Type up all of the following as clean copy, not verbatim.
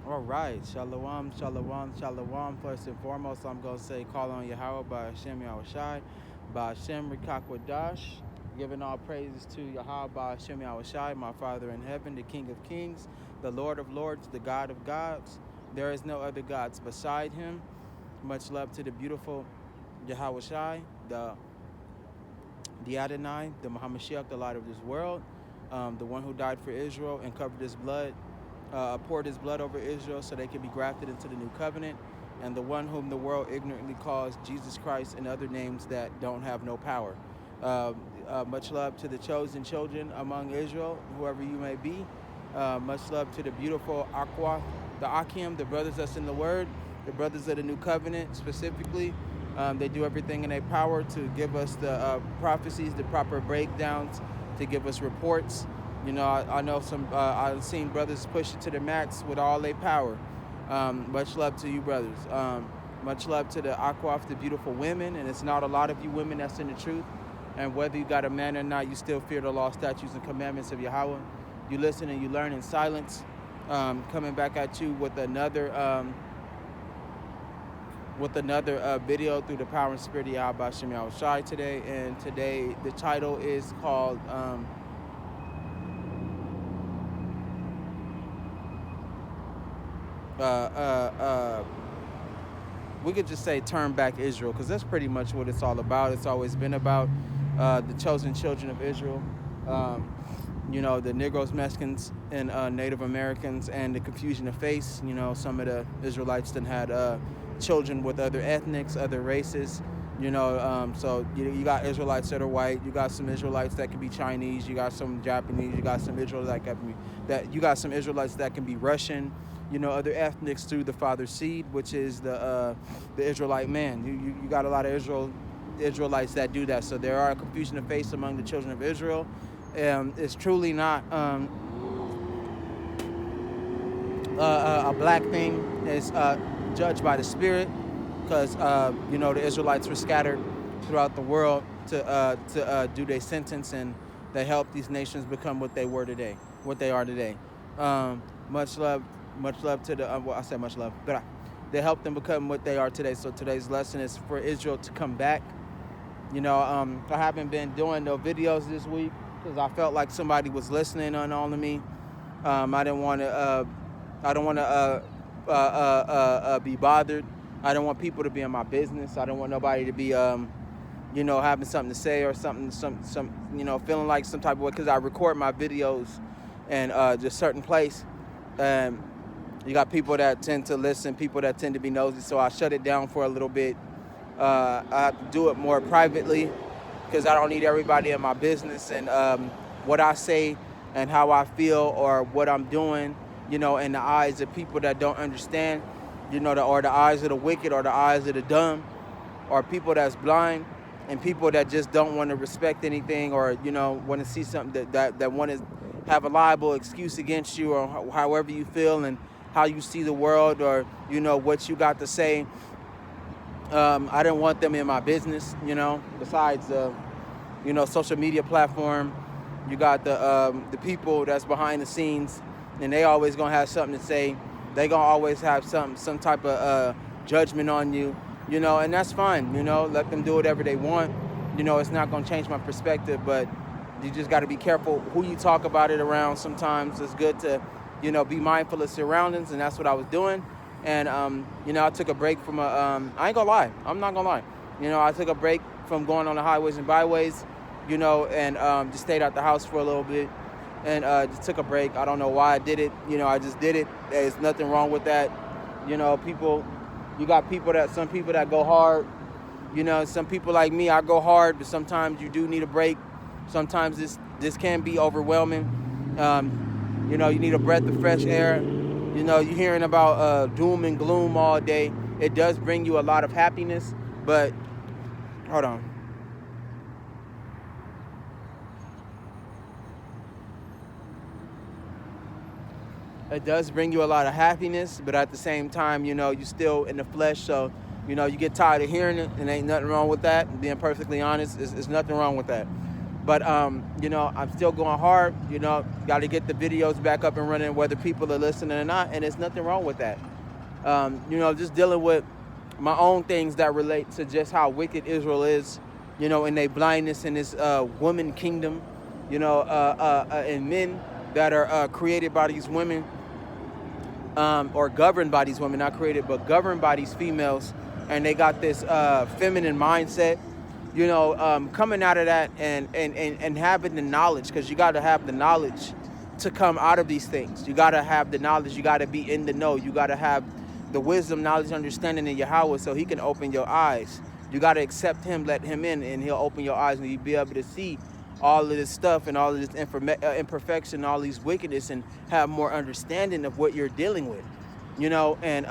All right, shalom, shalom, shalom. First and foremost, I'm going to say, call on Yahweh by Hashem Yahushai, by Hashem Rikakwadash, giving all praises to Yahweh by Hashem Yahushai, my Father in heaven, the King of kings, the Lord of lords, the God of gods. There is no other gods beside him. Much love to the beautiful Yahushai, the Adonai, the Muhammad Mashiach, the light of this world, the one who died for Israel and covered his blood, poured his blood over Israel so they could be grafted into the new covenant, and the one whom the world ignorantly calls Jesus Christ and other names that don't have no power. Much love to the chosen children among Israel, whoever you may be. Much love to the beautiful Aqua, the Akim, the brothers that's in the Word, the brothers of the new covenant specifically. They do everything in their power to give us the prophecies, the proper breakdowns, to give us reports. You know, I know I've seen brothers push it to the max with all their power. Much love to you, brothers. Much love to the Akwaf, the beautiful women, and it's not a lot of you women that's in the truth. And whether you got a man or not, you still fear the law, statutes, and commandments of Yahweh. You listen and you learn in silence. Coming back at you with another video through the power and spirit of Yahweh Shem Yahushai today. And today the title is called we could just say turn back Israel, because that's pretty much what it's all about. It's always been about the chosen children of Israel, you know, the Negroes, Mexicans, and Native Americans, and the confusion of face. You know, some of the Israelites then had children with other ethnics, other races. You know, so you got Israelites that are white. You got some Israelites that can be Chinese. You got some Japanese. You got some Israelites you got some Israelites that can be Russian. You know, other ethnics through the father's seed, which is the Israelite man. You got a lot of Israelites that do that. So there are a confusion of face among the children of Israel. It's truly not a black thing. It's judged by the Spirit, because you know, the Israelites were scattered throughout the world to do their sentence, and they helped these nations become what they are today. Much love to the well, I said much love, but they helped them become what they are today. So today's lesson is for Israel to come back. You know, I haven't been doing no videos this week because I felt like somebody was listening on all of me. I don't want to be bothered. I don't want people to be in my business. I don't want nobody to be, you know, having something to say or something, you know, feeling like some type of way, because I record my videos in just certain place. You got people that tend to listen, people that tend to be nosy, so I shut it down for a little bit. I have to do it more privately because I don't need everybody in my business, and what I say and how I feel or what I'm doing, you know, in the eyes of people that don't understand, you know, or the eyes of the wicked or the eyes of the dumb, or people that's blind, and people that just don't want to respect anything, or, you know, want to see something that want to have a liable excuse against you, or however you feel and how you see the world, or, you know, what you got to say. I didn't want them in my business, you know. Besides, you know, social media platform, you got the people that's behind the scenes, and they always gonna have something to say. They gonna always have some type of judgment on you, you know, and that's fine. You know, let them do whatever they want. You know, it's not gonna change my perspective, but you just got to be careful who you talk about it around. Sometimes it's good to, you know, be mindful of surroundings, and that's what I was doing. And, you know, I took a break from I ain't gonna lie, I'm not gonna lie. You know, I took a break from going on the highways and byways, you know, and just stayed out the house for a little bit, and just took a break. I don't know why I did it. You know, I just did it. There's nothing wrong with that. You know, you got some people that go hard. You know, some people like me, I go hard, but sometimes you do need a break. Sometimes this can be overwhelming. You know, you need a breath of fresh air. You know, you're hearing about doom and gloom all day. It does bring you a lot of happiness, but hold on. It does bring you a lot of happiness, but at the same time, you know, you're still in the flesh, so, you know, you get tired of hearing it, and ain't nothing wrong with that. Being perfectly honest, there's nothing wrong with that. But you know, I'm still going hard. You know, got to get the videos back up and running, whether people are listening or not, and there's nothing wrong with that. You know, just dealing with my own things that relate to just how wicked Israel is, you know, in their blindness in this woman kingdom, you know, and men that are created by these women, or governed by these women, not created, but governed by these females, and they got this feminine mindset, you know, coming out of that and having the knowledge, because you got to have the knowledge to come out of these things. You got to have the knowledge. You got to be in the know. You got to have the wisdom, knowledge, understanding in Yahweh so he can open your eyes. You got to accept him, let him in, and he'll open your eyes, and you'll be able to see all of this stuff and all of this imperfection, all these wickedness, and have more understanding of what you're dealing with, you know, and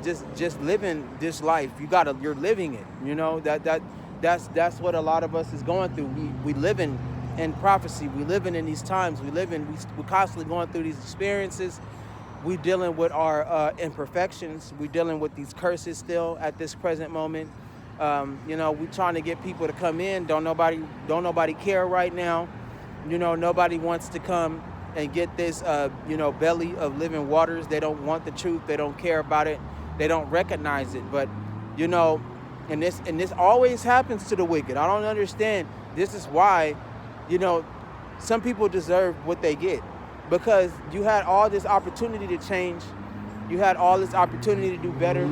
just living this life. You're living it, you know. That's what a lot of us is going through. We living in prophecy. We living in these times. We're constantly going through these experiences. We dealing with our imperfections. We dealing with these curses still at this present moment. You know, we trying to get people to come in. Don't nobody care right now. You know, nobody wants to come and get this, you know, belly of living waters. They don't want the truth. They don't care about it. They don't recognize it. But, you know, and this always happens to the wicked. I don't understand. This is why, you know, some people deserve what they get, because you had all this opportunity to change. You had all this opportunity to do better.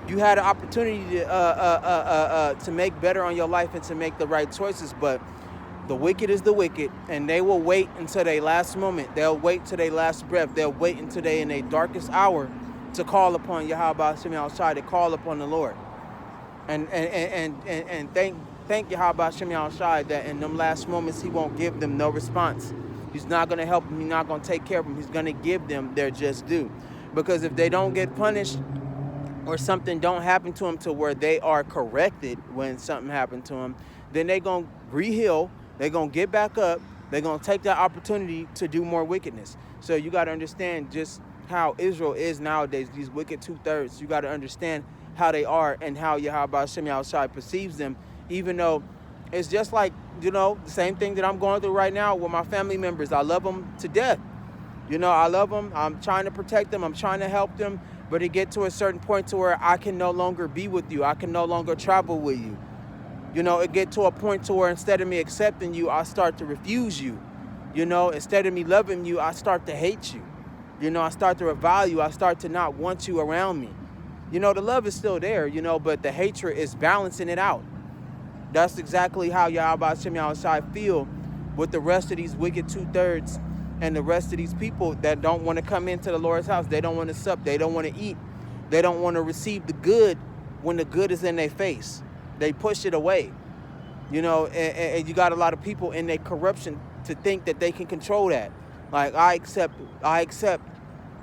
You had an opportunity to make better on your life and to make the right choices, but the wicked is the wicked, and they will wait until their last moment. They'll wait till their last breath. They'll wait until they in their darkest hour to call upon Yahweh Shem Yahushai, to call upon the Lord. And thank Yahweh Shem Yahushai that in them last moments he won't give them no response. He's not going to help them. He's not going to take care of them. He's going to give them their just due. Because if they don't get punished, or something don't happen to them to where they are corrected when something happened to them, then they're going to re-heal. They're going to get back up. They're going to take that opportunity to do more wickedness. So you got to understand just how Israel is nowadays, these wicked two-thirds. You got to understand how they are and how Yahweh Shem Yahushai perceives them, even though it's just like, you know, the same thing that I'm going through right now with my family members. I love them to death. You know, I love them. I'm trying to protect them. I'm trying to help them. But it get to a certain point to where I can no longer be with you. I can no longer travel with you. You know, it get to a point to where instead of me accepting you, I start to refuse you. You know, instead of me loving you, I start to hate you. You know, I start to revile you. I start to not want you around me. You know, the love is still there, you know, but the hatred is balancing it out. That's exactly how Yahweh Shem Yahushai feel with the rest of these wicked two-thirds and the rest of these people that don't want to come into the Lord's house. They don't want to sup. They don't want to eat. They don't want to receive the good when the good is in their face. They push it away. You know, and you got a lot of people in their corruption to think that they can control that. Like, I accept,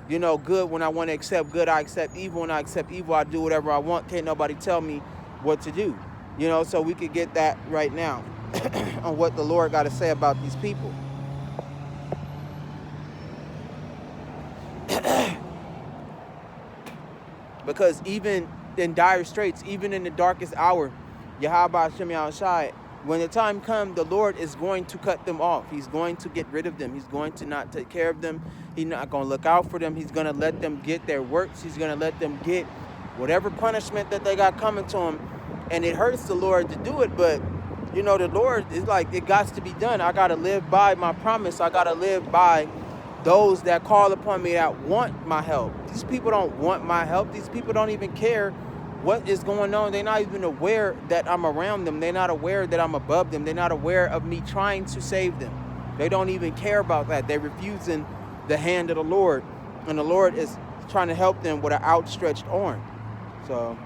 you know, good when I want to accept good. I accept evil when I accept evil. I do whatever I want. Can't nobody tell me what to do. You know, so we could get that right now on what the Lord got to say about these people. Because even in dire straits, even in the darkest hour, Yahweh Shem Yahushai, when the time comes, the Lord is going to cut them off. He's going to get rid of them. He's going to not take care of them. He's not going to look out for them. He's going to let them get their works. He's going to let them get whatever punishment that they got coming to them. And it hurts the Lord to do it, but, you know, the Lord is like, it got to be done. I got to live by my promise. I got to live by those that call upon me that want my help. These people don't want my help. These people don't even care what is going on. They're not even aware that I'm around them. They're not aware that I'm above them. They're not aware of me trying to save them. They don't even care about that. They're refusing the hand of the Lord. And the Lord is trying to help them with an outstretched arm. So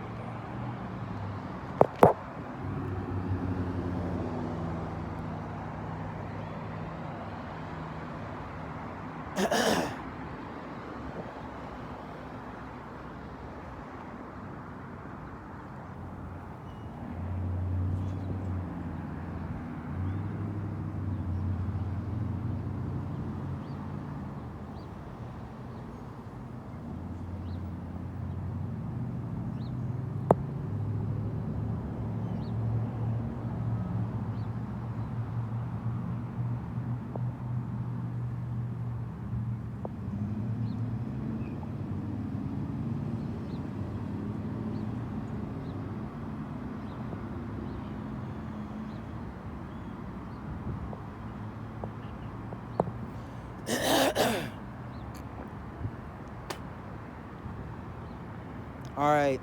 All right,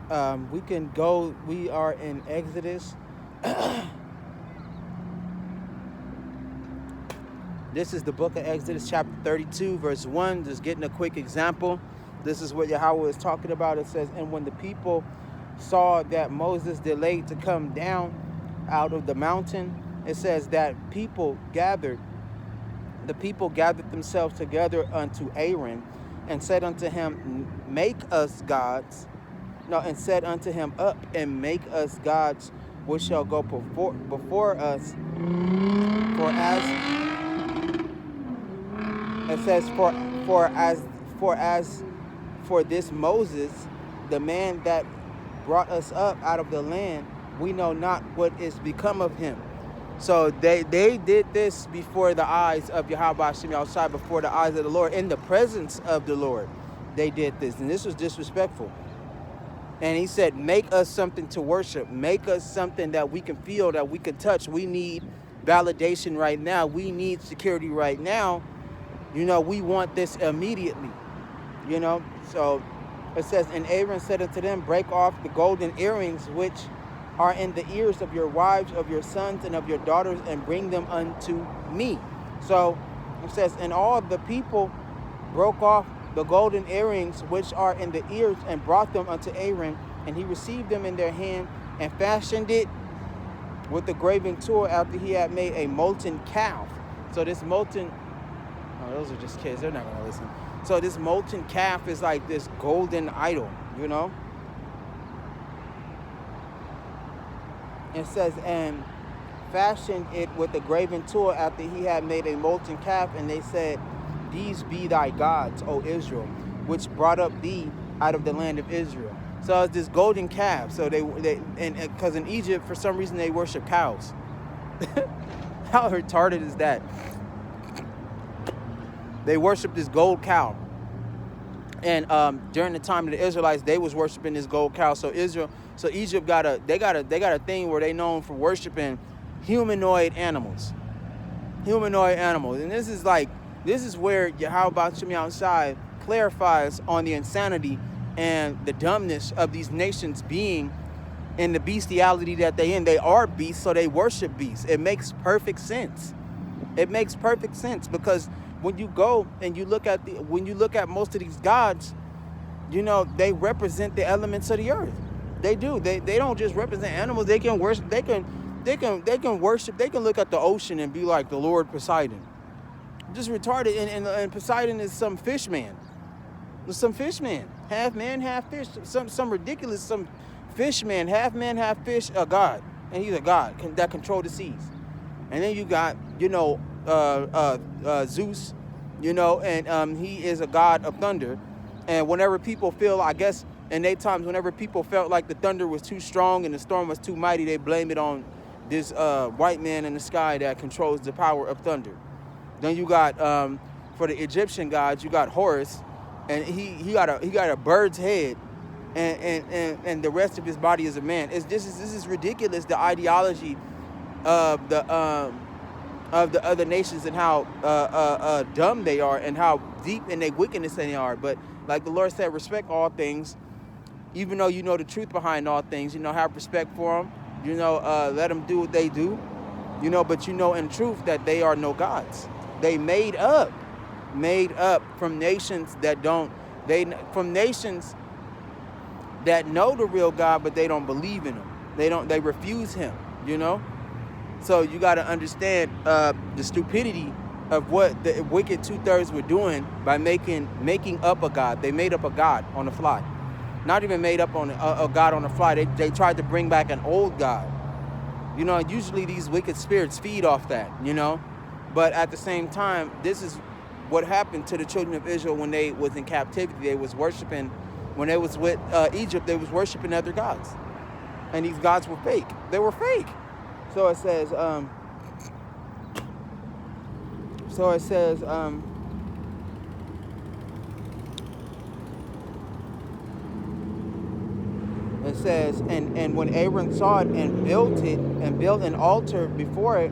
we can go. We are in Exodus. This is the book of Exodus, chapter 32, verse 1. Just getting a quick example. This is what Yahweh is talking about. It says, and when the people saw that Moses delayed to come down out of the mountain, it says that the people gathered themselves together unto Aaron and said unto him, make us gods. No, and said unto him, up and make us gods which shall go before us. For as it says, for this Moses, the man that brought us up out of the land, we know not what is become of him. So they did this before the eyes of Yahweh Hashem outside, before the eyes of the Lord, in the presence of the Lord. They did this, and this was disrespectful. And he said, make us something to worship. Make us something that we can feel, that we can touch. We need validation right now. We need security right now. You know, we want this immediately. You know, so it says, and Aaron said unto them, break off the golden earrings which are in the ears of your wives, of your sons, and of your daughters, and bring them unto me. So it says, and all the people broke off the golden earrings which are in the ears and brought them unto Aaron, and he received them in their hand and fashioned it with the graving tool after he had made a molten calf. So this molten, oh, those are just kids, they're not going to listen. So this molten calf is like this golden idol, you know. It says, and fashioned it with the graving tool after he had made a molten calf, and they said, these be thy gods, O Israel, which brought up thee out of the land of Israel. So it's this golden calf. So they because in Egypt, for some reason, they worship cows. How retarded is that? They worship this gold cow. And during the time of the Israelites, they was worshiping this gold cow. So Egypt got a thing where they known for worshiping humanoid animals. And this is where Yahweh Shemi outside clarifies on the insanity and the dumbness of these nations being in the bestiality that they in. They are beasts, so they worship beasts. It makes perfect sense. It makes perfect sense because when you go and you look at most of these gods, you know, they represent the elements of the earth. They do. They don't just represent animals. They can worship. They can worship. They can look at the ocean and be like the Lord Poseidon. Just retarded. And Poseidon is some fish man. Some fish man, half man, half fish. Some ridiculous, some fish man, half fish, a god, and he's a god that control the seas. And then you got, you know, Zeus, you know, and he is a god of thunder. And whenever people feel, I guess, in their times, whenever people felt like the thunder was too strong and the storm was too mighty, they blame it on this white man in the sky that controls the power of thunder. Then you got, for the Egyptian gods, you got Horus, and he got a bird's head, and the rest of his body is a man. This is ridiculous. The ideology of the other nations and how dumb they are and how deep in their wickedness they are. But like the Lord said, respect all things, even though you know the truth behind all things. You know, have respect for them. You know, let them do what they do. You know, but you know in truth that they are no gods. They made up from nations that don't. From nations that know the real God, but they don't believe in him. They refuse him. You know. So you got to understand the stupidity of what the wicked 2/3 were doing by making up a god. They made up a god on the fly. Not even made up on a god on the fly. They tried to bring back an old god. You know, usually these wicked spirits feed off that, you know. But at the same time, this is what happened to the children of Israel when they was in captivity. They was worshiping, when they was with Egypt, they was worshiping other gods. And these gods were fake. They were fake. So it says, and when Aaron saw it and built an altar before it,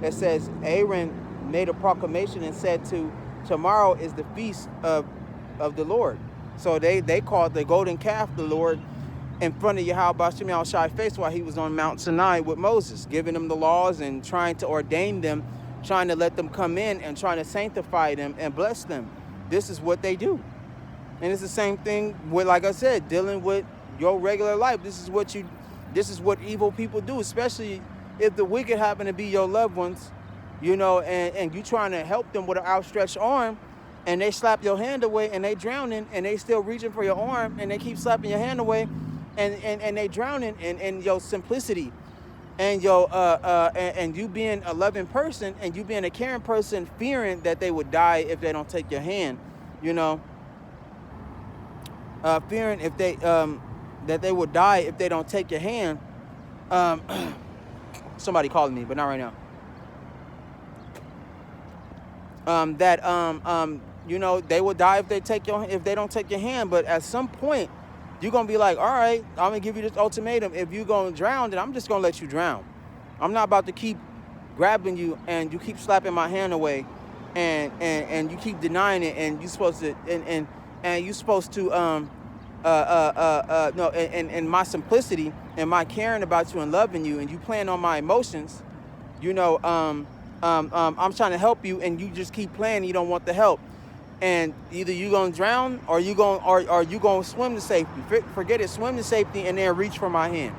it says Aaron made a proclamation and said tomorrow is the feast of the Lord. So they called the golden calf the Lord, in front of Yahweh Bashim Yahushai's face while he was on Mount Sinai with Moses, giving them the laws and trying to ordain them, trying to let them come in and trying to sanctify them and bless them. This is what they do. And it's the same thing with, like I said, dealing with your regular life. This is what evil people do, especially if the wicked happen to be your loved ones, you know, and you trying to help them with an outstretched arm, and they slap your hand away and they drowning, and they still reaching for your arm, and they keep slapping your hand away, and they drowning in your simplicity and your and you being a loving person and you being a caring person, fearing that they would die if they don't take your hand, you know, fearing if they that they would die if they don't take your hand. Somebody calling me, but not right now. You know, they will die if they don't take your hand. But at some point, you're gonna be like, all right, I'm gonna give you this ultimatum. If you're gonna drown, then I'm just gonna let you drown. I'm not about to keep grabbing you and you keep slapping my hand away, and you keep denying it, and you're supposed to and you're supposed to no, and my simplicity and my caring about you and loving you, and you playing on my emotions, you know, I'm trying to help you, and you just keep playing. You don't want the help, and either you gonna drown or you gonna swim to safety. Forget it, swim to safety, and then reach for my hand.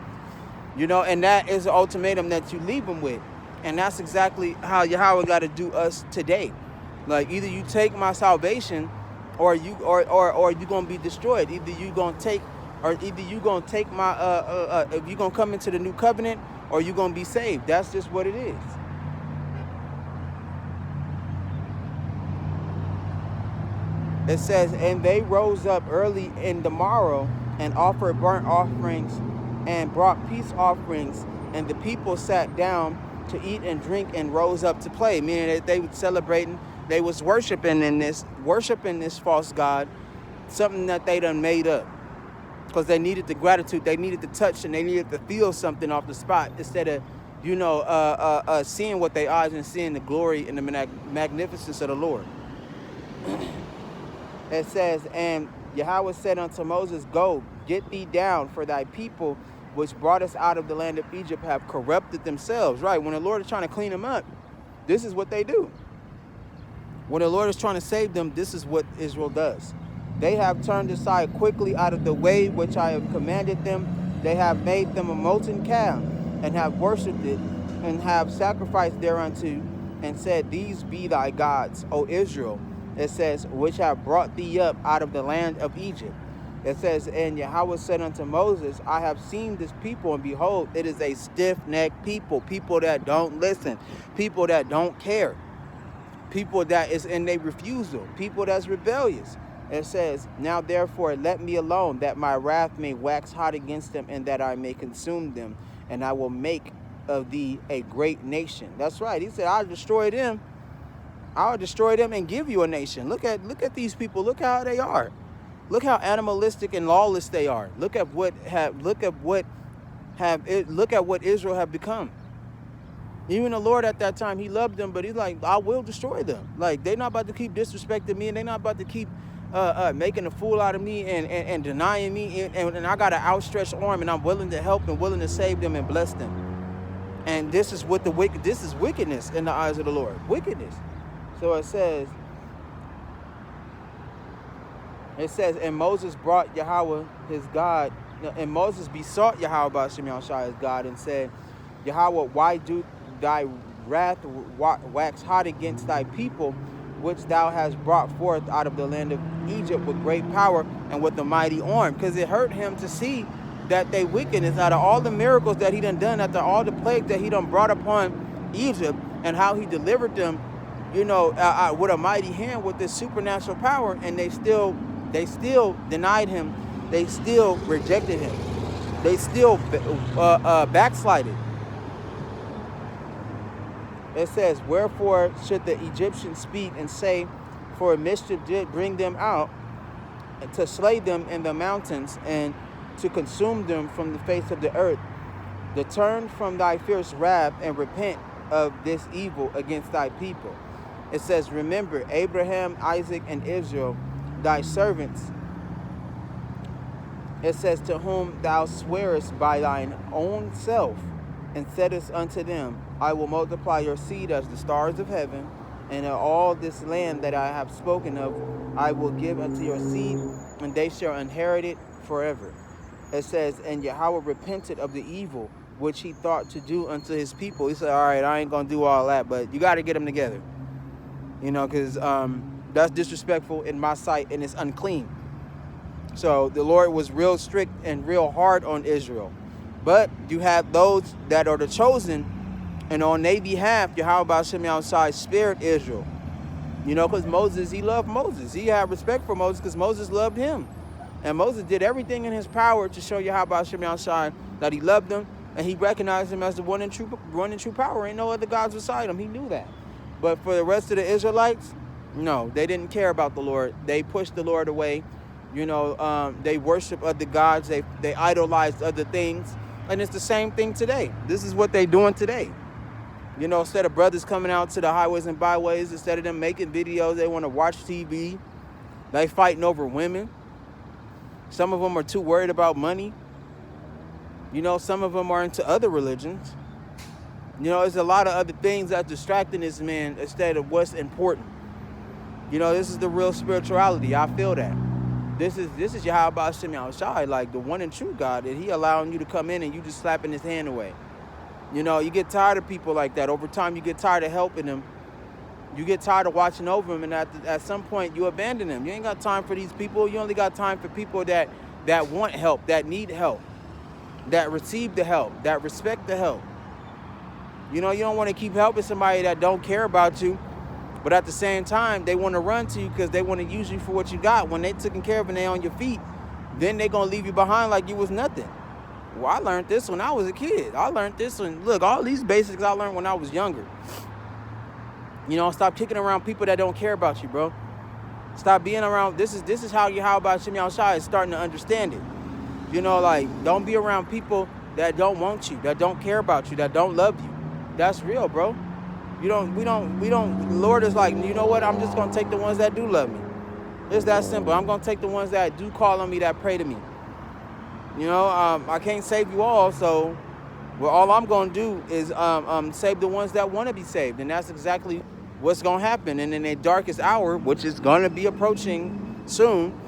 You know, and that is the ultimatum that you leave them with, and that's exactly how Yahweh got to do us today. Like, either you take my salvation, or you gonna be destroyed. Either you gonna take my if you gonna come into the new covenant, or you gonna be saved. That's just what it is. It says, and they rose up early in the morrow and offered burnt offerings and brought peace offerings, and the people sat down to eat and drink and rose up to play, meaning that they were celebrating. They was worshiping this false god, something that they done made up, because they needed the gratitude, they needed the touch, and they needed to feel something off the spot, instead of, you know, seeing what they are and seeing the glory and the magnificence of the Lord. It says, and Yahweh said unto Moses, go, get thee down, for thy people which brought us out of the land of Egypt have corrupted themselves. Right, when the Lord is trying to clean them up, this is what they do. When the Lord is trying to save them, this is what Israel does. They have turned aside quickly out of the way which I have commanded them. They have made them a molten calf, and have worshipped it, and have sacrificed thereunto, and said, these be thy gods, O Israel. It says, which have brought thee up out of the land of Egypt. It says, and Yahweh said unto Moses, I have seen this people, and behold, it is a stiff-necked people, people that don't listen, people that don't care, people that is in their refusal, people that's rebellious. It says, now therefore let me alone, that my wrath may wax hot against them, and that I may consume them, and I will make of thee a great nation. That's right. He said, I'll destroy them. I'll destroy them and give you a nation. Look at these people. Look how they are. Look how animalistic and lawless they are. Look at what Israel have become. Even the Lord at that time, he loved them, but he's like, I will destroy them. Like, they're not about to keep disrespecting me, and they're not about to keep making a fool out of me and denying me. And I got an outstretched arm, and I'm willing to help and willing to save them and bless them. And this is what this is wickedness in the eyes of the Lord. Wickedness. So it says, and Moses brought Yahweh his God, and Moses besought Yahweh Bashim Yahushai his God, and said, Yahweh, why do thy wrath wax hot against thy people, which thou hast brought forth out of the land of Egypt with great power and with a mighty arm? Because it hurt him to see that they wickedness, out of all the miracles that he done, after all the plagues that he done brought upon Egypt, and how he delivered them, you know, with a mighty hand, with this supernatural power, and they still denied him. They still rejected him. They still backslided. It says, wherefore should the Egyptians speak and say, for mischief did bring them out, to slay them in the mountains, and to consume them from the face of the earth. Return from thy fierce wrath, and repent of this evil against thy people. It says, remember Abraham, Isaac, and Israel, thy servants, It says, to whom thou swearest by thine own self, and saidest unto them, I will multiply your seed as the stars of heaven, and all this land that I have spoken of I will give unto your seed, and they shall inherit it forever. It says, and Yahweh repented of the evil which he thought to do unto his people. He said, all right, I ain't going to do all that, but you got to get them together. Because that's disrespectful in my sight, and it's unclean. So the Lord was real strict and real hard on Israel. But you have those that are the chosen, and on their behalf, Yahweh Hashem Yahushua spared Israel. Because Moses, he loved Moses. He had respect for Moses because Moses loved him. And Moses did everything in his power to show Yahweh Hashem Yahushua that he loved him, and he recognized him as the one and true power. Ain't no other gods beside him. He knew that. But for the rest of the Israelites, no, they didn't care about the Lord. They pushed the Lord away. They worship other gods. They idolized other things. And it's the same thing today. This is what they're doing today. Instead of brothers coming out to the highways and byways, instead of them making videos, they want to watch TV. They fighting over women. Some of them are too worried about money. Some of them are into other religions. There's a lot of other things that's distracting this man instead of what's important. This is the real spirituality. I feel that. This is Yahweh Hashem Yahushua, like the one and true God, that he allowing you to come in and you just slapping his hand away. You get tired of people like that. Over time, you get tired of helping them. You get tired of watching over them, and at some point, you abandon them. You ain't got time for these people. You only got time for people that want help, that need help, that receive the help, that respect the help. You don't want to keep helping somebody that don't care about you, but at the same time, they want to run to you because they want to use you for what you got. When they taken care of and they on your feet, then they going to leave you behind like you was nothing. Well, I learned this when I was a kid. I learned this when, look, all these basics I learned when I was younger. Stop kicking around people that don't care about you, bro. Stop being around. This is how Hashem Yahushua is starting to understand it. Don't be around people that don't want you, that don't care about you, that don't love you. That's real, bro. We don't, the Lord is like, you know what? I'm just going to take the ones that do love me. It's that simple. I'm going to take the ones that do call on me, that pray to me. I can't save you all, so all I'm going to do is save the ones that want to be saved. And that's exactly what's going to happen. And in their darkest hour, which is going to be approaching soon,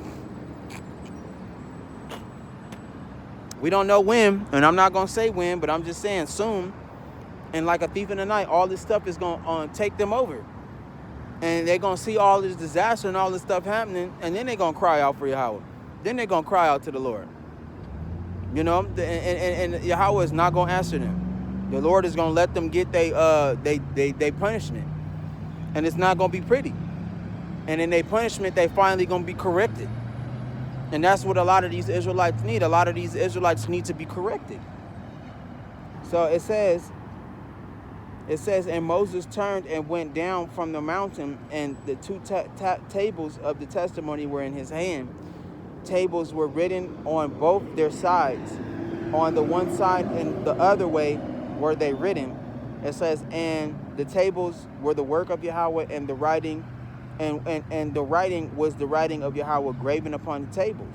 we don't know when, and I'm not going to say when, but I'm just saying soon. And like a thief in the night, all this stuff is going to take them over. And they're going to see all this disaster and all this stuff happening, and then they're going to cry out for Yahweh. Then they're going to cry out to the Lord. And Yahweh is not going to answer them. The Lord is going to let them get they punishment. And it's not going to be pretty. And in their punishment, they finally going to be corrected. And that's what a lot of these Israelites need. A lot of these Israelites need to be corrected. So it says, and Moses turned and went down from the mountain, and the two tables of the testimony were in his hand. Tables were written on both their sides. On the one side and the other way were they written. It says, and the tables were the work of Yahweh, and the writing, and the writing was the writing of Yahweh graven upon the tables.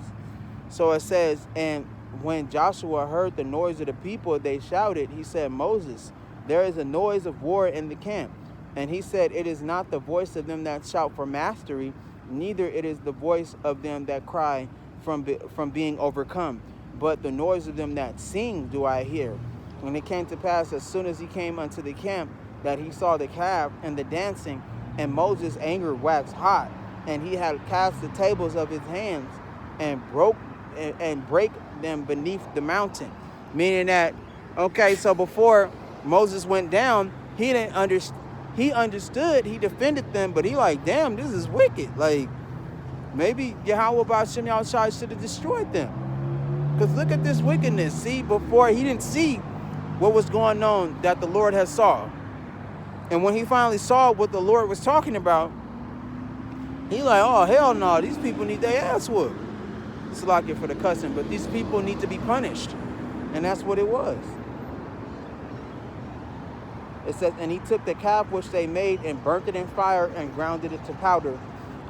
So it says, and when Joshua heard the noise of the people, they shouted. He said, Moses, there is a noise of war in the camp. And he said, it is not the voice of them that shout for mastery, neither it is the voice of them that cry from being overcome, but the noise of them that sing do I hear. And it came to pass, as soon as he came unto the camp, that he saw the calf and the dancing, and Moses' anger waxed hot, and he had cast the tables of his hands and break them beneath the mountain. Meaning that, okay, so before Moses went down, he didn't understand. He understood, he defended them, but he like, damn, this is wicked. Like, maybe Yahweh Hashem Yahushua should have destroyed them. Because look at this wickedness. See, before he didn't see what was going on that the Lord had saw. And when he finally saw what the Lord was talking about, he like, oh, hell no, these people need their ass whooped. It's like it for the cussing, but these people need to be punished. And that's what it was. It says, and he took the calf which they made and burnt it in fire and grounded it to powder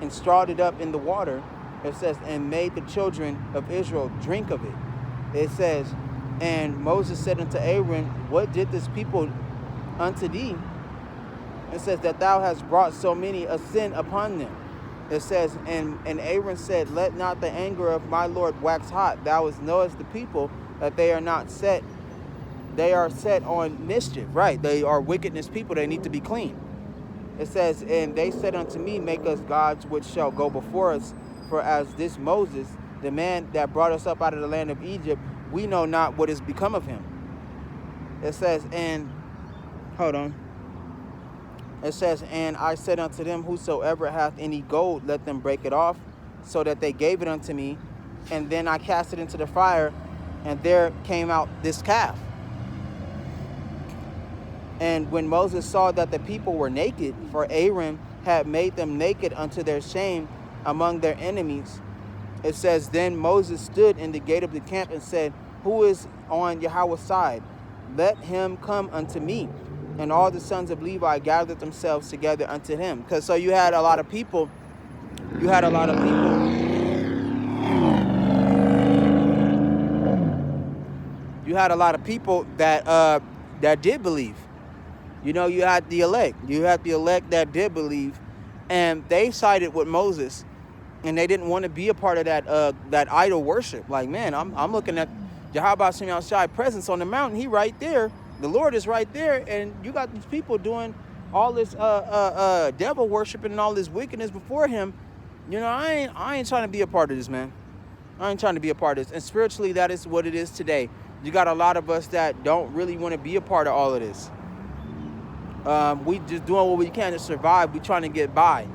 and strawed it up in the water It says, and made the children of Israel drink of it. It says, and Moses said unto Aaron, what did this people unto thee? It says that thou hast brought so many a sin upon them. It says, and Aaron said, let not the anger of my Lord wax hot. Thou knowest the people that they are not set. They are set on mischief, right? They are wickedness people. They need to be clean. It says, and they said unto me, make us gods which shall go before us. For as this Moses, the man that brought us up out of the land of Egypt, we know not what is become of him. It says, and, hold on. It says, and I said unto them, whosoever hath any gold, let them break it off, so that they gave it unto me. And then I cast it into the fire, and there came out this calf. And when Moses saw that the people were naked, for Aaron had made them naked unto their shame among their enemies, it says, then Moses stood in the gate of the camp and said, who is on Yahweh's side? Let him come unto me. And all the sons of Levi gathered themselves together unto him. Because so you had a lot of people. You had a lot of people that did believe. You know, you had the elect. You had the elect that did believe, and they sided with Moses, and they didn't want to be a part of that idol worship. Like, man, I'm looking at Yahweh Shem Yahushai presence on the mountain. He right there. The Lord is right there, and you got these people doing all this devil worshiping and all this wickedness before him. You know, I ain't trying to be a part of this, man. I ain't trying to be a part of this. And spiritually, that is what it is today. You got a lot of us that don't really want to be a part of all of this. We just doing what we can to survive. We trying to get by.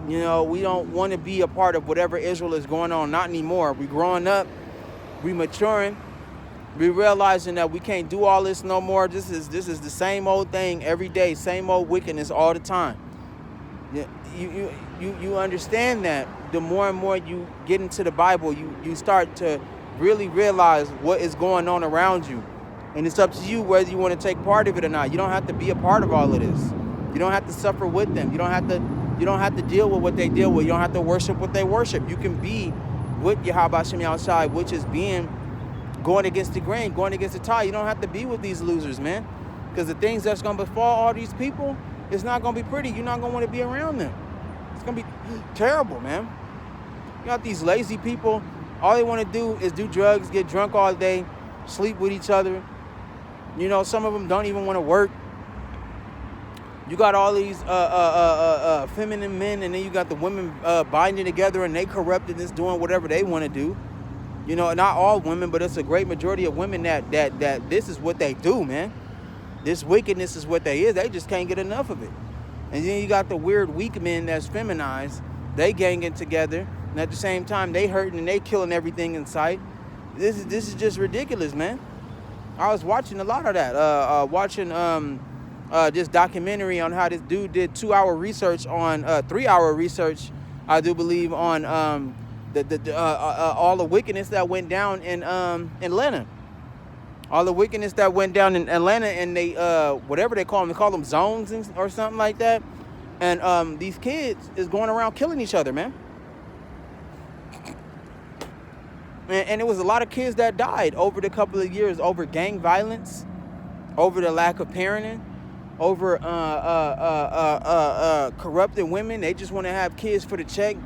You know, we don't want to be a part of whatever Israel is going on. Not anymore. We growing up. We maturing. We realizing that we can't do all this no more. This is the same old thing every day. Same old wickedness all the time. You understand that the more and more you get into the Bible, you start to really realize what is going on around you. And it's up to you whether you want to take part of it or not. You don't have to be a part of all of this. You don't have to suffer with them. You don't have to deal with what they deal with. You don't have to worship what they worship. You can be with Yahweh Shem Yahushai, which is going against the grain, going against the tide. You don't have to be with these losers, man. Because the things that's going to befall all these people, it's not going to be pretty. You're not going to want to be around them. It's going to be terrible, man. You got these lazy people. All they want to do is do drugs, get drunk all day, sleep with each other. You know, some of them don't even want to work. You got all these feminine men, and then you got the women binding together, and they corrupted and doing whatever they want to do. You know, not all women, but it's a great majority of women that this is what they do, man. This wickedness is what they is. They just can't get enough of it. And then you got the weird weak men that's feminized. They ganging together, and at the same time they hurting and they killing everything in sight. This is just ridiculous, man. I was watching a lot of that. Watching this documentary on how this dude did 2-hour research on 3-hour research, I do believe, on all the wickedness that went down in Atlanta. All the wickedness that went down in Atlanta, and they whatever they call them zones or something like that. And these kids is going around killing each other, man. And it was a lot of kids that died over the couple of years over gang violence, over the lack of parenting, over corrupted women. They just want to have kids for the check.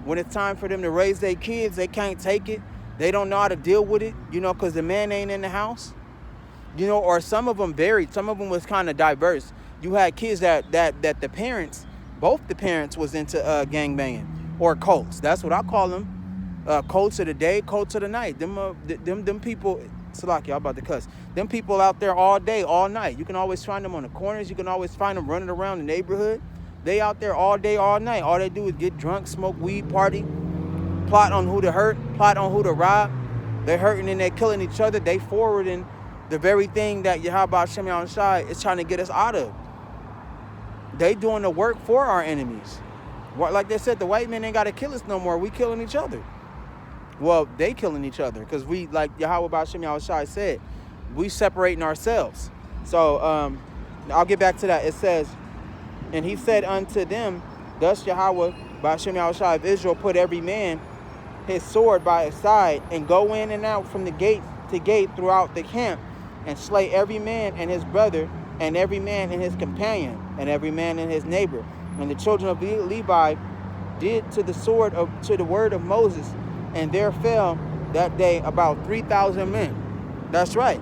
When it's time for them to raise their kids, they can't take it. They don't know how to deal with it, you know, because the man ain't in the house. You know, or some of them varied. Some of them was kind of diverse. You had kids that the parents, both the parents was into gangbanging or cults. That's what I call them. Cults of the day, cults of the night. Them people, Salaki, I'm about to cuss. Them people out there all day, all night. You can always find them on the corners. You can always find them running around the neighborhood. They out there all day, all night. All they do is get drunk, smoke weed, party, plot on who to hurt, plot on who to rob. They're hurting and they're killing each other. They forwarding the very thing that Yahweh Shem Yahushai is trying to get us out of. They doing the work for our enemies. Like they said, the white men ain't got to kill us no more. We killing each other. Well, they killing each other because we, like Yahweh Shem Yahushai said, we separating ourselves. So I'll get back to that. It says, and he said unto them, thus Yahweh Ba'ashem Yahushua of Israel put every man his sword by his side, and go in and out from the gate to gate throughout the camp, and slay every man and his brother, and every man and his companion, and every man and his neighbor. And the children of Levi did to the word of Moses, and there fell that day about 3,000 men. That's right,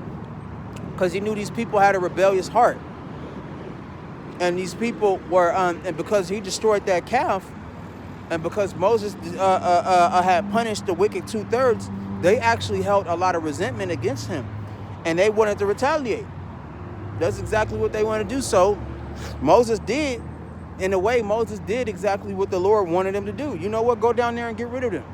because he knew these people had a rebellious heart, and these people were, and because he destroyed that calf, and because Moses had punished the wicked 2/3, they actually held a lot of resentment against him, and they wanted to retaliate. That's exactly what they wanted to do. So Moses did, in a way, Moses did exactly what the Lord wanted him to do. You know what? Go down there and get rid of them.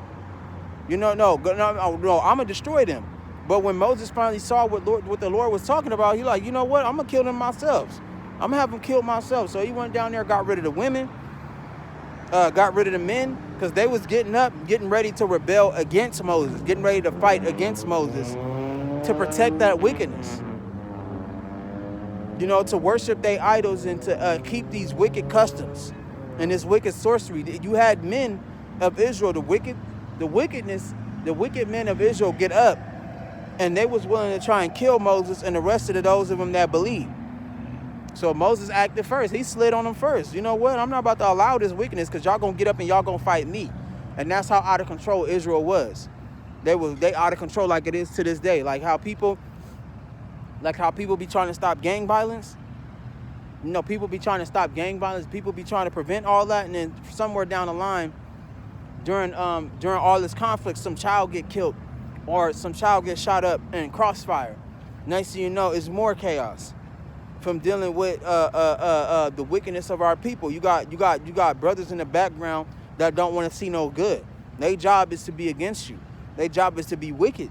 You know, no, I'm gonna destroy them. But when Moses finally saw what the Lord was talking about, he like, you know what? I'm gonna kill them myself. I'm gonna have them killed myself. So he went down there, got rid of the women, got rid of the men, because they was getting ready to rebel against Moses, getting ready to fight against Moses to protect that wickedness. You know, to worship their idols and to keep these wicked customs and this wicked sorcery. You had men of Israel, the wicked men of Israel get up, and they was willing to try and kill Moses and the rest of those of them that believe. So Moses acted first. He slid on them first. You know what? I'm not about to allow this wickedness, because y'all gonna get up and y'all gonna fight me. And that's how out of control Israel was. They out of control like it is to this day. Like how people be trying to stop gang violence. You know, people be trying to stop gang violence. People be trying to prevent all that, and then somewhere down the line, during all this conflict, some child get killed, or some child gets shot up in crossfire. Next thing you know, it's more chaos from dealing with the wickedness of our people. You got brothers in the background that don't want to see no good. Their job is to be against you. Their job is to be wicked.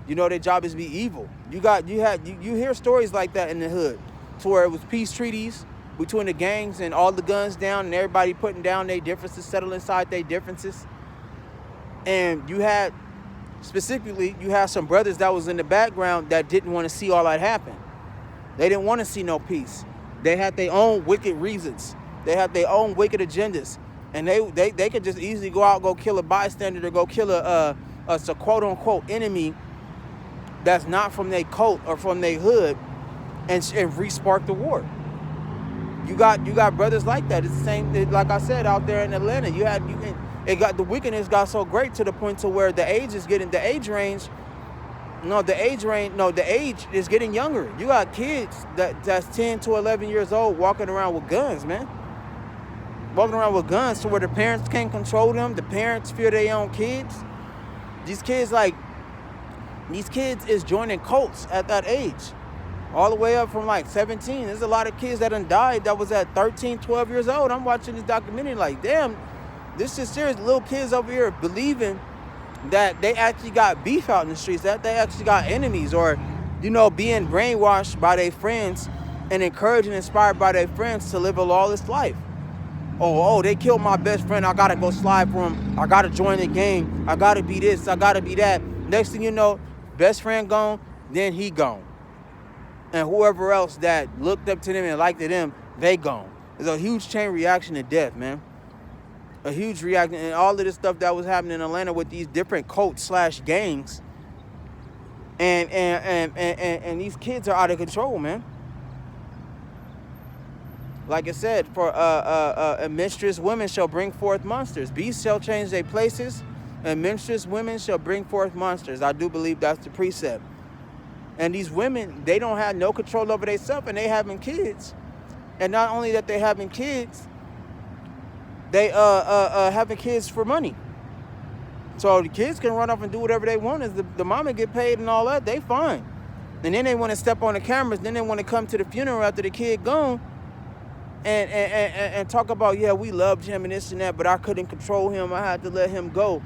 You know, their job is to be evil. You hear stories like that in the hood, to where it was peace treaties between the gangs and all the guns down and everybody putting down their differences, settling inside their differences. And you had some brothers that was in the background that didn't want to see all that happen. They didn't want to see no peace. They had their own wicked reasons. They had their own wicked agendas. And they could just easily go out, go kill a bystander, or go kill a quote-unquote enemy that's not from their cult or from their hood, and re-spark the war. You got brothers like that. It's the same, like I said, out there in Atlanta. The wickedness got so great to the point to where the age is getting younger. You got kids that's 10 to 11 years old walking around with guns, man. Walking around with guns to where the parents can't control them. The parents fear their own kids. These kids is joining cults at that age. All the way up from like 17. There's a lot of kids that done died that was at 13, 12 years old. I'm watching this documentary like, damn, this is serious. Little kids over here believing that they actually got beef out in the streets, that they actually got enemies, or, you know, being brainwashed by their friends and encouraged and inspired by their friends to live a lawless life. Oh, they killed my best friend. I got to go slide for him. I got to join the gang. I got to be this. I got to be that. Next thing you know, best friend gone, then he gone. And whoever else that looked up to them and liked them, they gone. There's a huge chain reaction to death, man. A huge reaction. And all of this stuff that was happening in Atlanta with these different cults / gangs. And these kids are out of control, man. Like I said, for menstruous women shall bring forth monsters. Beasts shall change their places, and menstruous women shall bring forth monsters. I do believe that's the precept. And these women, they don't have no control over themselves, and they having kids. And not only that they having kids, they having kids for money. So the kids can run off and do whatever they want. As the mama get paid and all that, they fine. And then they want to step on the cameras. Then they want to come to the funeral after the kid gone and talk about, yeah, we loved him and this and that, but I couldn't control him. I had to let him go.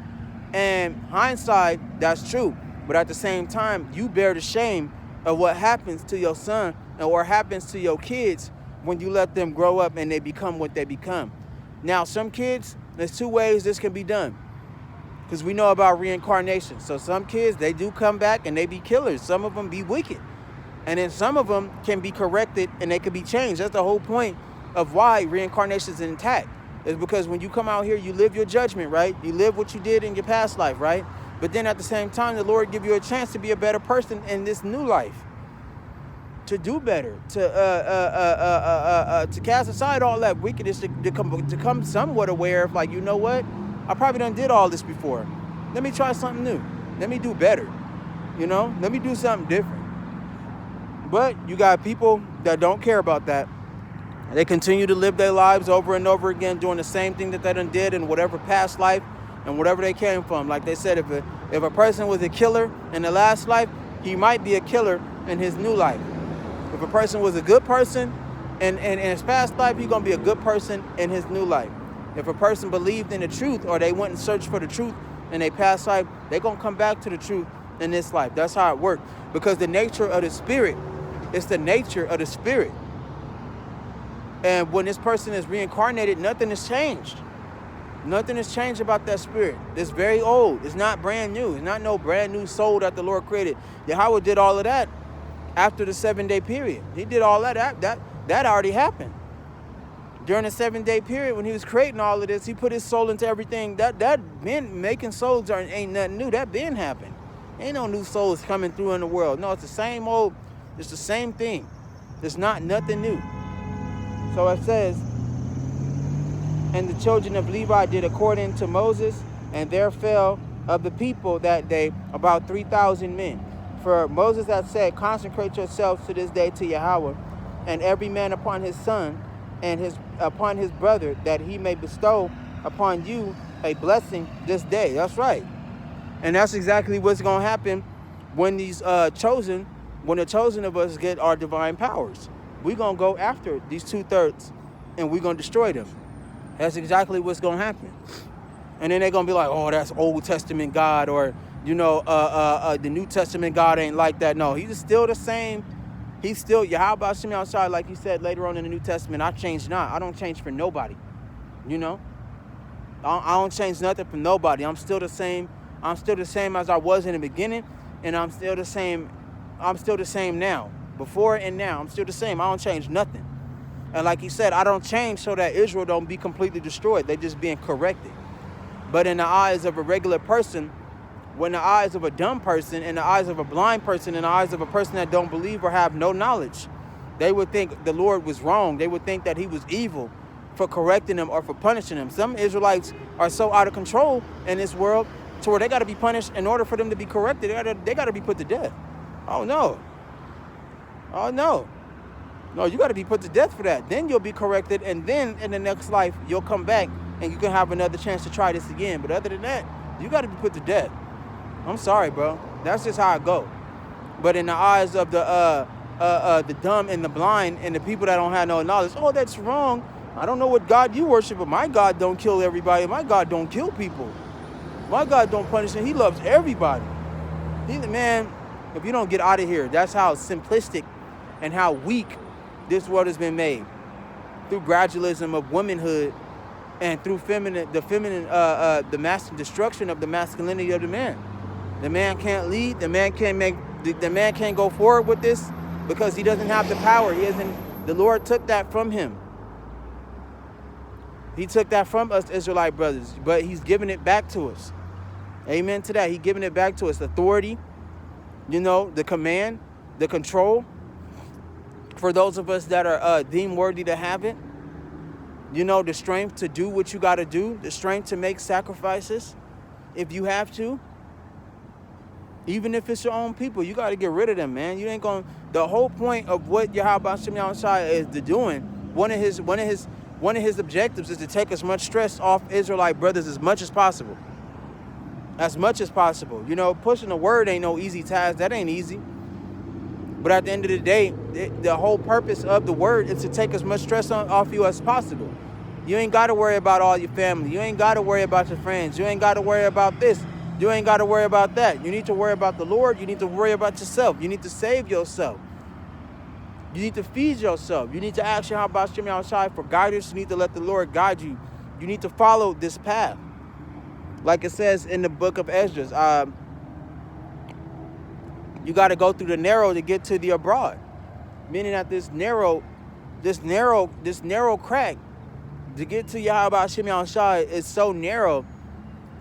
And hindsight, that's true. But at the same time, you bear the shame of what happens to your son and what happens to your kids when you let them grow up and they become what they become. Now, some kids, there's two ways this can be done, because we know about reincarnation. So some kids, they do come back and they be killers. Some of them be wicked. And then some of them can be corrected and they can be changed. That's the whole point of why reincarnation is intact. is because when you come out here, you live your judgment, right? You live what you did in your past life, right? But then at the same time, the Lord give you a chance to be a better person in this new life, to do better, to cast aside all that wickedness, to come somewhat aware of, like, you know what? I probably done did all this before. Let me try something new. Let me do better. You know, let me do something different. But you got people that don't care about that. They continue to live their lives over and over again, doing the same thing that they done did in whatever past life and whatever they came from. Like they said, if a person was a killer in the last life, he might be a killer in his new life. If a person was a good person in his past life, he's going to be a good person in his new life. If a person believed in the truth, or they went and searched for the truth in their past life, they're going to come back to the truth in this life. That's how it works. Because the nature of the spirit, it's the nature of the spirit. And when this person is reincarnated, nothing has changed. Nothing has changed about that spirit. It's very old. It's not brand new. It's not no brand new soul that the Lord created. Yahweh did all of that after the 7-day period. He did all that. That already happened. During the 7-day period, when he was creating all of this, he put his soul into everything. That been making souls ain't nothing new. That been happened. Ain't no new souls coming through in the world. No, it's the same old. It's the same thing. It's not nothing new. So it says, and the children of Levi did according to Moses, and there fell of the people that day about 3,000 men. For Moses had said, consecrate yourselves to this day to Yahweh, and every man upon his son and upon his brother, that he may bestow upon you a blessing this day. That's right. And that's exactly what's going to happen when these the chosen of us get our divine powers. We're going to go after these 2/3 and we're going to destroy them. That's exactly what's going to happen. And then they're going to be like, oh, that's Old Testament God, or, you know, the New Testament God ain't like that. No, he's still the same. He's still Yahweh Hashem outside, like he said later on in the New Testament. I change not. I don't change for nobody. You know, I don't change nothing for nobody. I'm still the same. I'm still the same as I was in the beginning, and I'm still the same. I'm still the same now. Before and now, I'm still the same. I don't change nothing. And like he said, I don't change so that Israel don't be completely destroyed. They're just being corrected. But in the eyes of a regular person, when the eyes of a dumb person, in the eyes of a blind person, in the eyes of a person that don't believe or have no knowledge, they would think the Lord was wrong. They would think that he was evil for correcting them or for punishing them. Some Israelites are so out of control in this world to where they got to be punished in order for them to be corrected. They got to be put to death. Oh, no. Oh, no. No, you got to be put to death for that. Then you'll be corrected, and then in the next life, you'll come back, and you can have another chance to try this again. But other than that, you got to be put to death. I'm sorry, bro. That's just how I go. But in the eyes of the dumb and the blind and the people that don't have no knowledge, oh, that's wrong. I don't know what God you worship, but my God don't kill everybody. My God don't kill people. My God don't punish them. He loves everybody. Man, if you don't get out of here, that's how simplistic and how weak this world has been made through gradualism of womanhood and through the destruction of the masculinity of the man. The man can't lead. The man can't go forward with this because he doesn't have the power. The Lord took that from him. He took that from us Israelite brothers, but he's giving it back to us. Amen to that. He's giving it back to us. Authority, you know, the command, the control. For those of us that are deemed worthy to have it, you know, the strength to do what you got to do, the strength to make sacrifices if you have to. Even if it's your own people, you got to get rid of them, man. You ain't going. The whole point of what Yahweh Hashem Yahushua is doing, one of his objectives is to take as much stress off Israelite brothers as much as possible. As much as possible. You know, pushing the word ain't no easy task. That ain't easy. But at the end of the day, the whole purpose of the word is to take as much stress off you as possible. You ain't got to worry about all your family. You ain't got to worry about your friends. You ain't got to worry about this. You ain't got to worry about that. You need to worry about the Lord. You need to worry about yourself. You need to save yourself. You need to feed yourself. You need to ask Yahweh Hashem Yahushua for guidance. You need to let the Lord guide you. You need to follow this path. Like it says in the book of Esdras, you got to go through the narrow to get to the broad. Meaning that this narrow crack To get to Yahweh Hashem Yahushua is so narrow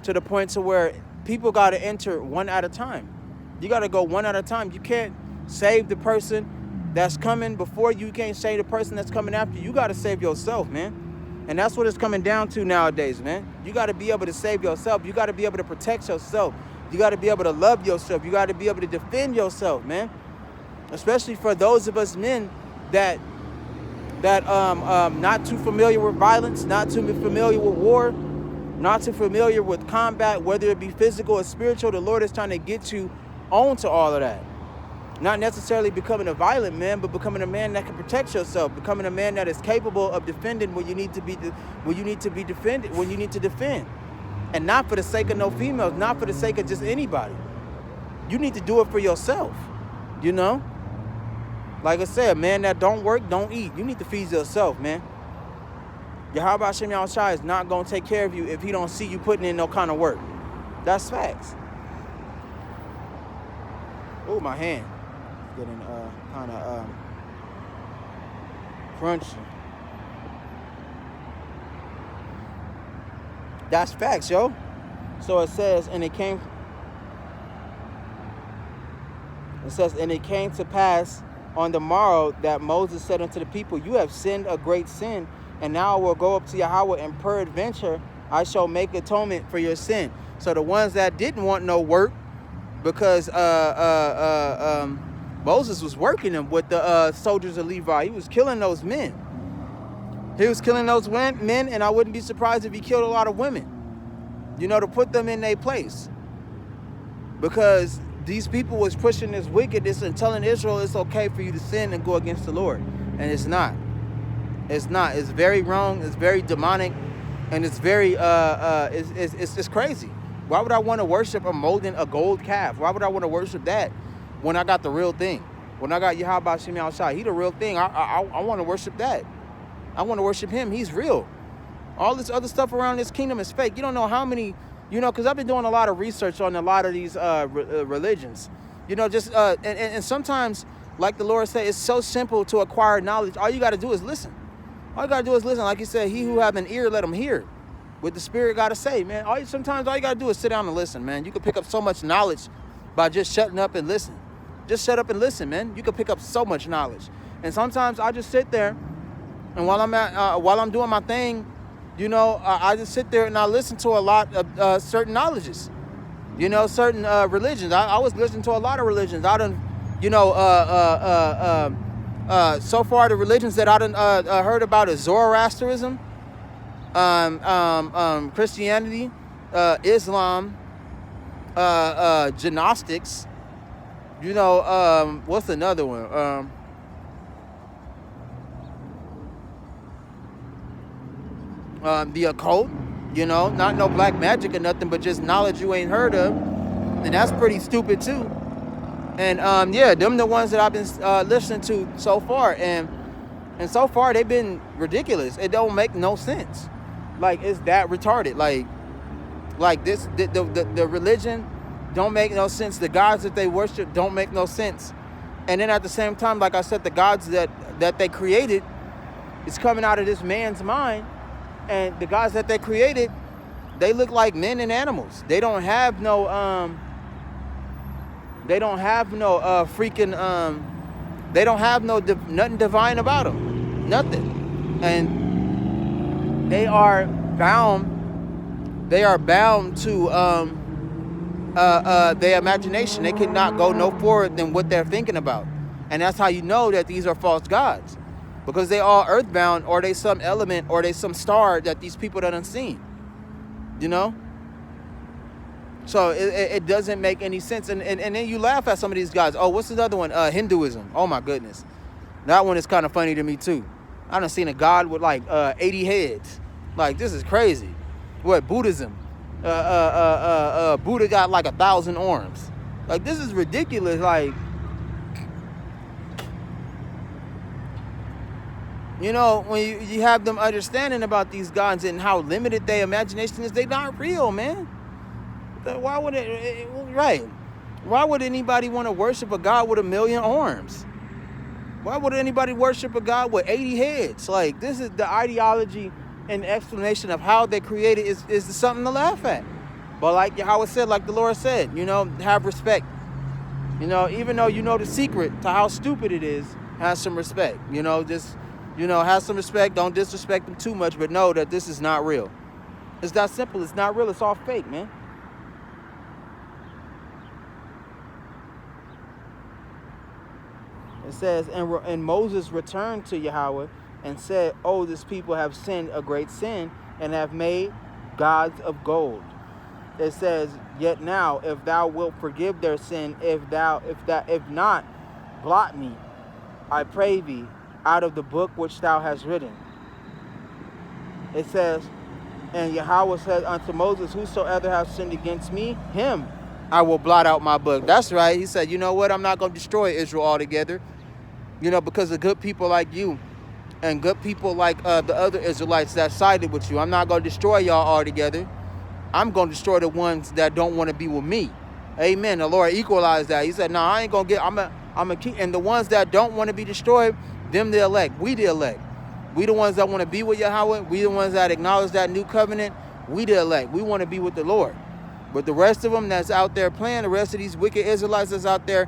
to the point to where people got to enter one at a time. You got to go one at a time. You can't save the person that's coming before you. You can't save the person that's coming after you. You got to save yourself, man. And that's what it's coming down to nowadays, man. You got to be able to save yourself. You got to be able to protect yourself. You got to be able to love yourself. You got to be able to defend yourself, man. Especially for those of us men that not too familiar with violence, not too familiar with war, not too familiar with combat, whether it be physical or spiritual. The Lord is trying to get you onto all of that. Not necessarily becoming a violent man, but becoming a man that can protect yourself, becoming a man that is capable of defending when you need to be defended, when you need to defend. And not for the sake of no females, not for the sake of just anybody. You need to do it for yourself, you know? Like I said, man that don't work, don't eat. You need to feed yourself, man. Yahweh Hashem Yahushua is not going to take care of you if he don't see you putting in no kind of work. That's facts. Oh, my hand. Getting kind of crunchy. That's facts, yo. So it says, and it came to pass on the morrow that Moses said unto the people, you have sinned a great sin, and now I will go up to Yahweh, and peradventure I shall make atonement for your sin. So the ones that didn't want no work, because Moses was working them with the soldiers of Levi. He was killing those men. He was killing those men, and I wouldn't be surprised if he killed a lot of women, you know, to put them in their place. Because these people was pushing this wickedness and telling Israel it's okay for you to sin and go against the Lord. And it's not. It's not. It's very wrong. It's very demonic. And it's very, it's crazy. Why would I want to worship a gold calf? Why would I want to worship that when I got the real thing? When I got Yahweh Hashem Yahushua, he the real thing. I want to worship that. I want to worship him. He's real. All this other stuff around this kingdom is fake. You don't know how many, you know, because I've been doing a lot of research on a lot of these religions. You know, just, and sometimes, like the Lord said, it's so simple to acquire knowledge. All you got to do is listen. All you got to do is listen. Like he said, he who have an ear, let him hear what the Spirit got to say, man. Sometimes all you got to do is sit down and listen, man. You can pick up so much knowledge by just shutting up and listen. Just shut up and listen, man. You can pick up so much knowledge. And sometimes I just sit there, and while I'm doing my thing, you know, I just sit there and I listen to a lot of certain knowledges, you know, certain religions. I was listening to a lot of religions. I done, you know, so far the religions that I done heard about is Zoroastrianism, Christianity, Islam, gnostics. You know, what's another one? The occult, you know, not no black magic or nothing, but just knowledge you ain't heard of, and that's pretty stupid too. And yeah, them the ones that I've been listening to so far, and so far they've been ridiculous. It don't make no sense. Like, it's that retarded. Like this, the religion don't make no sense. The gods that they worship don't make no sense. And then at the same time, like I said, the gods that they created is coming out of this man's mind. And the gods that they created, they look like men and animals. They don't have no they don't have nothing divine about them. Nothing. And they are bound to their imagination. They cannot go no forward than what they're thinking about. And that's how you know that these are false gods. Because they all earthbound, or they some element, or they some star that these people done seen. You know? So it doesn't make any sense. And then you laugh at some of these guys. Oh, what's the other one? Hinduism. Oh my goodness. That one is kind of funny to me too. I done seen a god with like 80 heads. Like, this is crazy. What, Buddhism? Buddha got like 1,000 arms. Like, this is ridiculous. Like, you know, when you have them understanding about these gods and how limited their imagination is, they not real, man. Why would right? Why would anybody want to worship a god with 1,000,000 arms? Why would anybody worship a god with 80 heads? Like, this is the ideology an explanation of how they created is something to laugh at. But like Yahweh said, like the Lord said, have respect. Even though you know the secret to how stupid it is, have some respect. Have some respect. Don't disrespect them too much, but know that this is not real. It's that simple. It's not real. It's all fake, man. It says, and Moses returned to Yahweh and said, "Oh, this people have sinned a great sin and have made gods of gold." It says, "Yet now, if thou wilt forgive their sin, if not, blot me, I pray thee, out of the book which thou hast written." It says, and Yahweh said unto Moses, "Whosoever hath sinned against me, him I will blot out my book." That's right. He said, you know what? I'm not going to destroy Israel altogether. Because of good people like you and good people like the other Israelites that sided with you. I'm not going to destroy y'all altogether. I'm going to destroy the ones that don't want to be with me. Amen. The Lord equalized that. He said, no, I ain't going to get, I'm going to keep, and the ones that don't want to be destroyed, them the elect. We the elect. We the ones that want to be with Yahweh. We the ones that acknowledge that new covenant. We the elect. We want to be with the Lord. But the rest of them that's out there playing, the rest of these wicked Israelites that's out there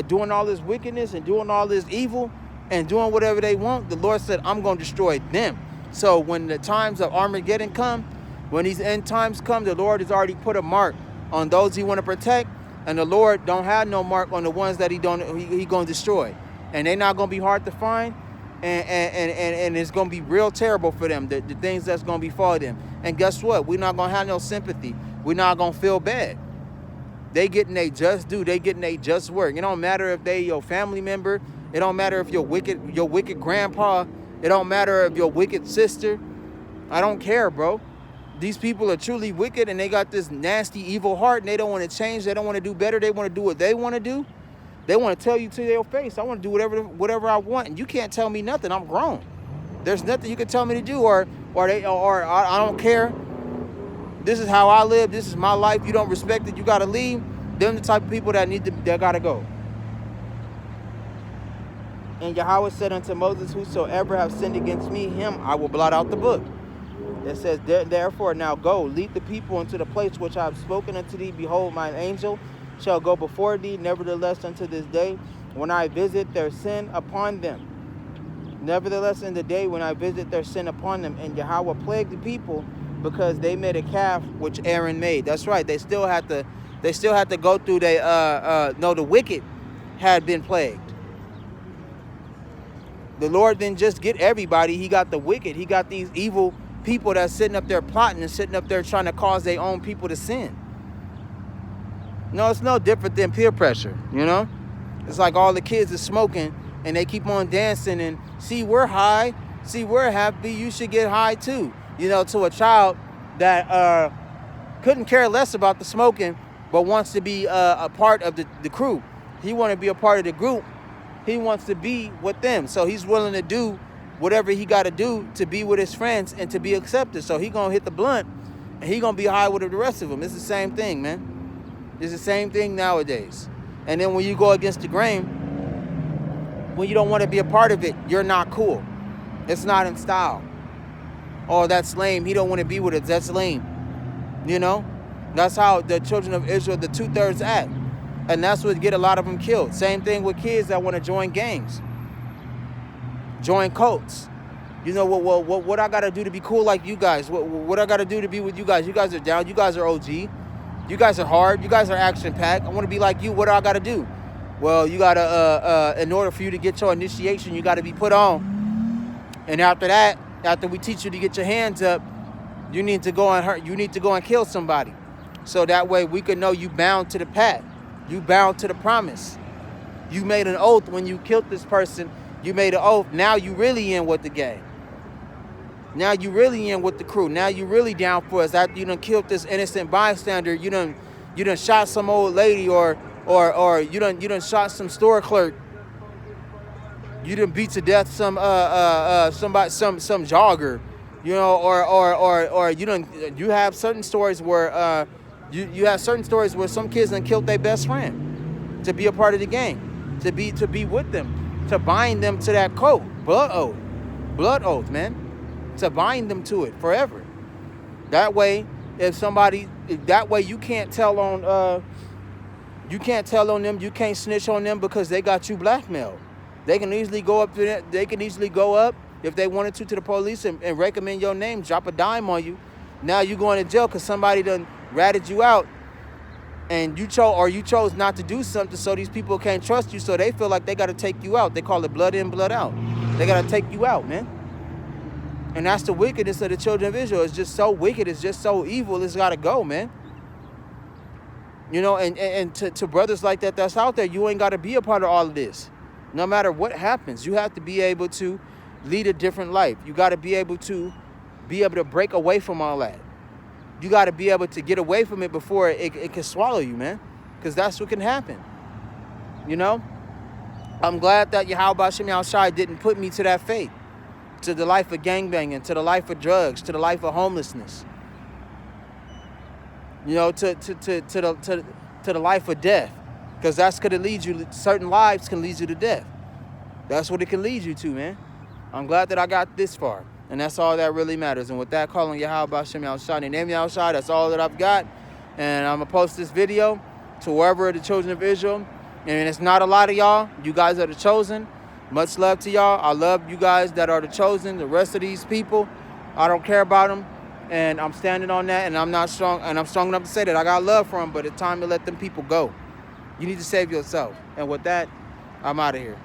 doing all this wickedness and doing all this evil and doing whatever they want, the Lord said, I'm going to destroy them. So when the times of Armageddon come, when these end times come, the Lord has already put a mark on those he want to protect, and the Lord don't have no mark on the ones that he going to destroy. And they're not going to be hard to find, and it's going to be real terrible for them, the things that's going to befall them. And guess what? We're not going to have no sympathy. We're not going to feel bad. They getting their just due. They getting their just work. It don't matter if they your family member. It don't matter if your wicked grandpa. It don't matter if your wicked sister. I don't care, bro. These people are truly wicked, and they got this nasty, evil heart, and they don't want to change. They don't want to do better. They want to do what they want to do. They want to tell you to your face, I want to do whatever I want, and you can't tell me nothing. I'm grown. There's nothing you can tell me to do, or I don't care. This is how I live. This is my life. You don't respect it, you got to leave. Them the type of people that got to go. And Yahweh said unto Moses, "Whosoever have sinned against me, him I will blot out the book." It says, "Therefore now go, lead the people into the place which I have spoken unto thee. Behold, mine angel shall go before thee. Nevertheless, unto this day, when I visit their sin upon them. Nevertheless, in the day when I visit their sin upon them." And Yahweh plagued the people because they made a calf which Aaron made. That's right. They still had to go through the wicked had been plagued. The Lord didn't just get everybody. He got the wicked. He got these evil people that's sitting up there plotting and sitting up there trying to cause their own people to sin. No, it's no different than peer pressure, It's like all the kids are smoking and they keep on dancing and see, we're high. See, we're happy. You should get high too. To a child that couldn't care less about the smoking, but wants to be a part of the crew. He want to be a part of the group. He wants to be with them. So he's willing to do whatever he got to do to be with his friends and to be accepted. So he going to hit the blunt and he going to be high with the rest of them. It's the same thing, man. It's the same thing nowadays. And then when you go against the grain, when you don't want to be a part of it, you're not cool. It's not in style. Oh, that's lame. He don't want to be with us. That's lame. That's how the children of Israel, the 2/3 act. And that's what get a lot of them killed. Same thing with kids that want to join gangs. Join cults. What I got to do to be cool like you guys? What I got to do to be with you guys? You guys are down. You guys are OG. You guys are hard. You guys are action-packed. I want to be like you. What do I got to do? Well, you got to, in order for you to get your initiation, you got to be put on. And after that, after we teach you to get your hands up, you need to go and hurt. You need to go and kill somebody. So that way we can know you bound to the path. You bound to the promise. You made an oath when you killed this person. You made an oath. Now you really in with the gang. Now you really in with the crew. Now you really down for us. After you done killed this innocent bystander, you done shot some old lady or you done shot some store clerk. You done beat to death some somebody, some jogger, or you have certain stories where you have certain stories where some kids done killed their best friend to be a part of the gang, to be with them, to bind them to that code. Blood oath, man. to bind them to it forever. That way, that way you can't tell on them, you can't snitch on them because they got you blackmailed. They can easily go up if they wanted to the police and recommend your name, drop a dime on you. Now you going to jail because somebody done ratted you out, and you chose not to do something, so these people can't trust you, so they feel like they got to take you out. They call it blood in, blood out. They got to take you out, man. And that's the wickedness of the children of Israel. It's just so wicked. It's just so evil. It's got to go, man. You know, and to brothers like that that's out there, you ain't got to be a part of all of this. No matter what happens, you have to be able to lead a different life. You got to be able to break away from all that. You got to be able to get away from it before it can swallow you, man. Because that's what can happen. You know? I'm glad that Yahweh Shem Yahushai didn't put me to that fate. To the life of gangbanging, to the life of drugs, to the life of homelessness. You know, to the life of death. Because that's going to lead you, certain lives can lead you to death. That's what it can lead you to, man. I'm glad that I got this far. And that's all that really matters. And with that, calling Yahweh Shem Yahushai, in the name of Yahushai, that's all that I've got. And I'm going to post this video to wherever the children of Israel. And it's not a lot of y'all. You guys are the chosen. Much love to y'all. I love you guys that are the chosen. The rest of these people, I don't care about them. And I'm standing on that. And I'm not strong. And I'm strong enough to say that I got love for them. But it's time to let them people go. You need to save yourself. And with that, I'm out of here.